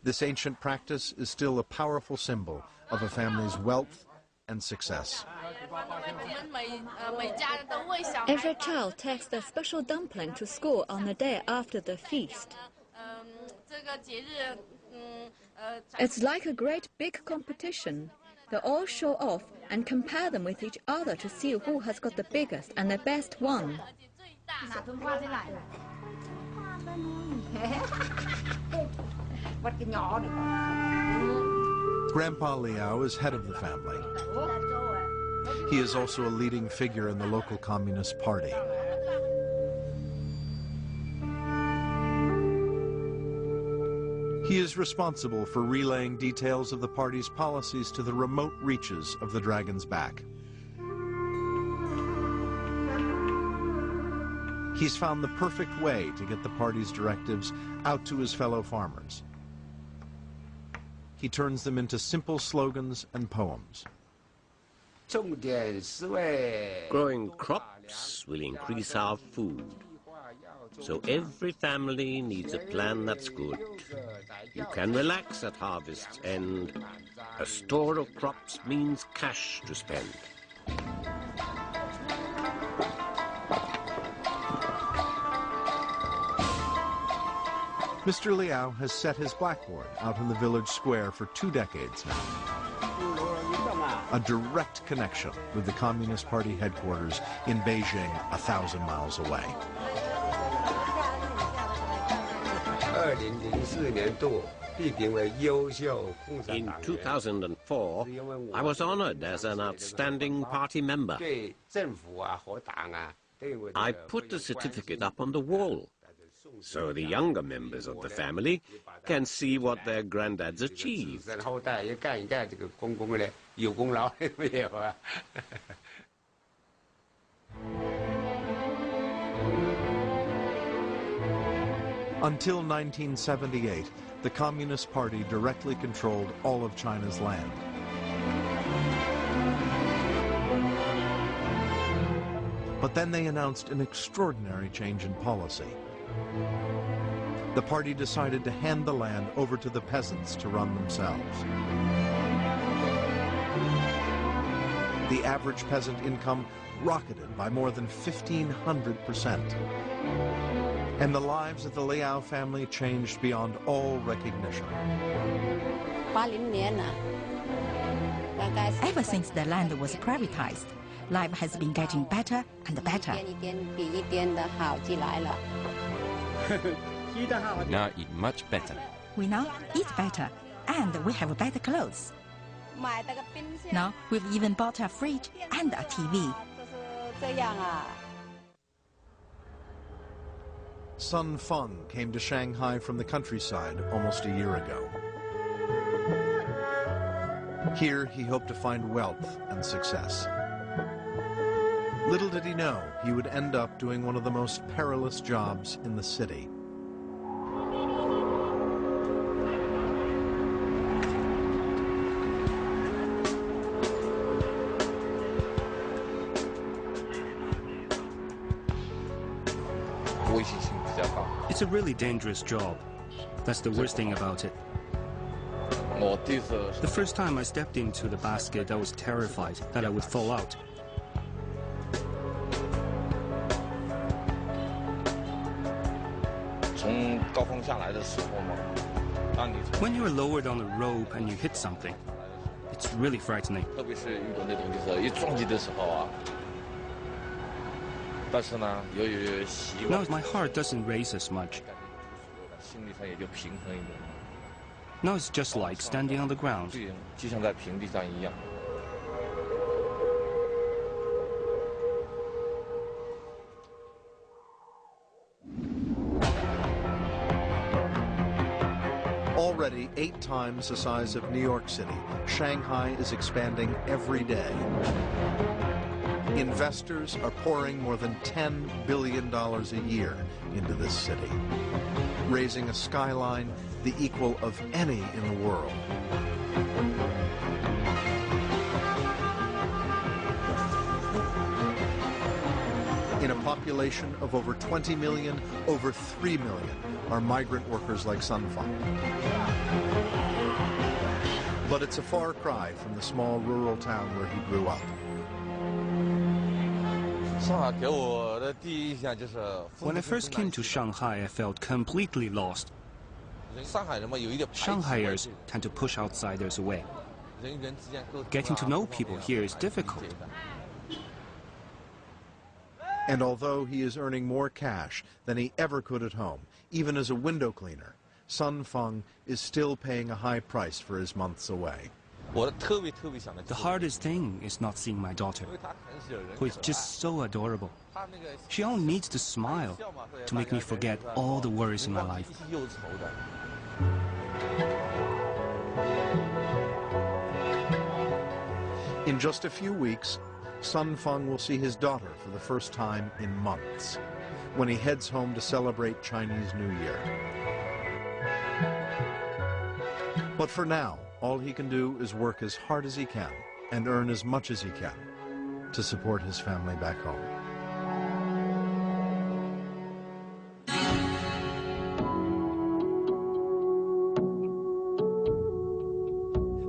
This ancient practice is still a powerful symbol of a family's wealth and success. Every child takes a special dumpling to school on the day after the feast. It's like a great big competition. They all show off and compare them with each other to see who has got the biggest and the best one. Grandpa Liao is head of the family. He is also a leading figure in the local Communist Party. He is responsible for relaying details of the party's policies to the remote reaches of the Dragon's Back. He's found the perfect way to get the party's directives out to his fellow farmers. He turns them into simple slogans and poems. Growing crops will increase our food. So every family needs a plan that's good. You can relax at harvest's end. A store of crops means cash to spend. Mr. Liao has set his blackboard out in the village square for 2 decades now. A direct connection with the Communist Party headquarters in Beijing, 1,000 miles away. In 2004, I was honored as an outstanding party member. I put the certificate up on the wall, so the younger members of the family can see what their granddads achieved. Until 1978, the Communist Party directly controlled all of China's land. But then they announced an extraordinary change in policy. The party decided to hand the land over to the peasants to run themselves. The average peasant income rocketed by more than 1,500%. And the lives of the Liao family changed beyond all recognition. Ever since the land was privatized, life has been getting better and better. We now eat much better. We now eat better, and we have better clothes. Now we've even bought a fridge and a TV. Sun Feng came to Shanghai from the countryside almost a year ago. Here he hoped to find wealth and success. Little did he know he would end up doing one of the most perilous jobs in the city. It's a really dangerous job. That's the worst thing about it. The first time I stepped into the basket, I was terrified that I would fall out. When you're lowered on a rope and you hit something, it's really frightening. Now my heart doesn't race as much. Now it's just like standing on the ground. Already 8 times the size of New York City, Shanghai is expanding every day. Investors are pouring more than $10 billion a year into this city, raising a skyline the equal of any in the world. In a population of over 20 million, over 3 million are migrant workers like Sun Feng. But it's a far cry from the small rural town where he grew up. When I first came to Shanghai, I felt completely lost. Shanghaiers tend to push outsiders away. Getting to know people here is difficult. And although he is earning more cash than he ever could at home, even as a window cleaner, Sun Feng is still paying a high price for his months away. The hardest thing is not seeing my daughter, who is just so adorable. She only needs to smile to make me forget all the worries in my life. In just a few weeks, Sun Feng will see his daughter for the first time in months, when he heads home to celebrate Chinese New Year. But for now, all he can do is work as hard as he can and earn as much as he can to support his family back home.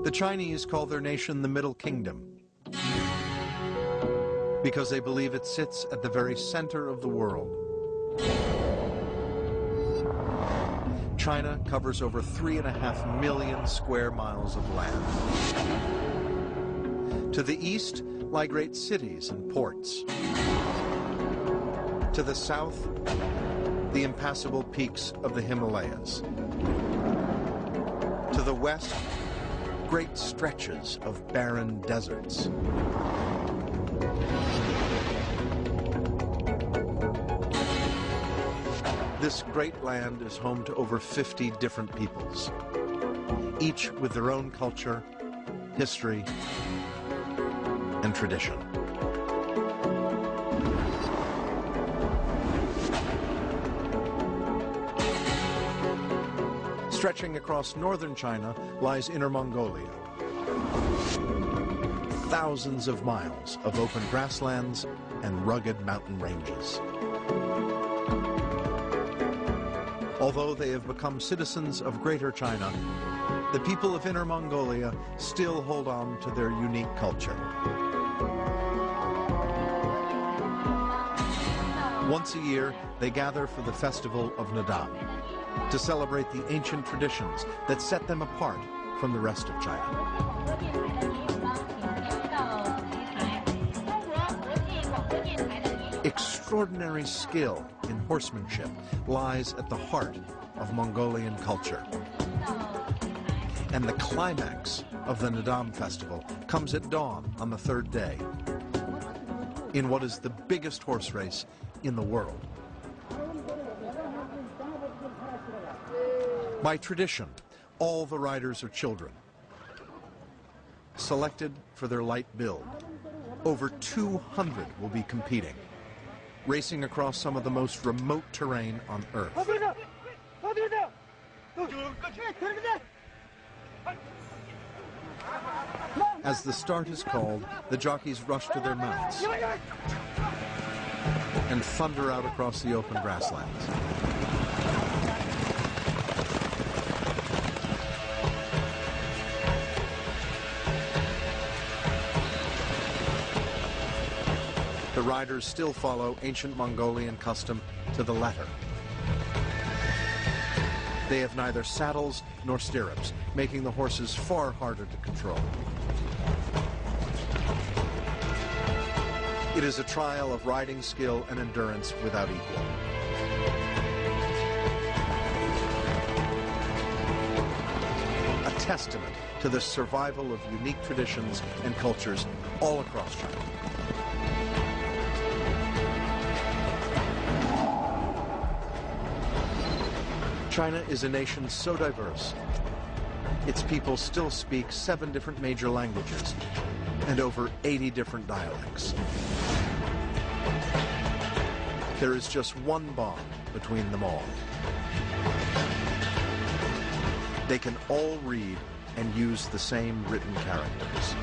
The Chinese call their nation the Middle Kingdom because they believe it sits at the very center of the world. China covers over 3.5 million square miles of land. To the east lie great cities and ports. To the south, the impassable peaks of the Himalayas. To the west, great stretches of barren deserts. This great land is home to over 50 different peoples, each with their own culture, history, and tradition. Stretching across northern China lies Inner Mongolia. Thousands of miles of open grasslands and rugged mountain ranges. Although they have become citizens of Greater China, the people of Inner Mongolia still hold on to their unique culture. Once a year, they gather for the festival of Nadam, to celebrate the ancient traditions that set them apart from the rest of China. Extraordinary skill in horsemanship lies at the heart of Mongolian culture. And the climax of the Nadam festival comes at dawn on the third day, in what is the biggest horse race in the world. By tradition, all the riders are children, selected for their light build. Over 200 will be competing, racing across some of the most remote terrain on Earth. As the start is called, the jockeys rush to their mounts and thunder out across the open grasslands. The riders still follow ancient Mongolian custom to the letter. They have neither saddles nor stirrups, making the horses far harder to control. It is a trial of riding skill and endurance without equal. A testament to the survival of unique traditions and cultures all across China. China is a nation so diverse. Its people still speak 7 different major languages and over 80 different dialects. There is just one bond between them all. They can all read and use the same written characters.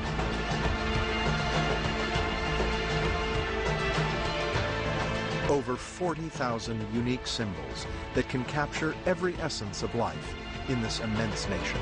Over 40,000 unique symbols that can capture every essence of life in this immense nation.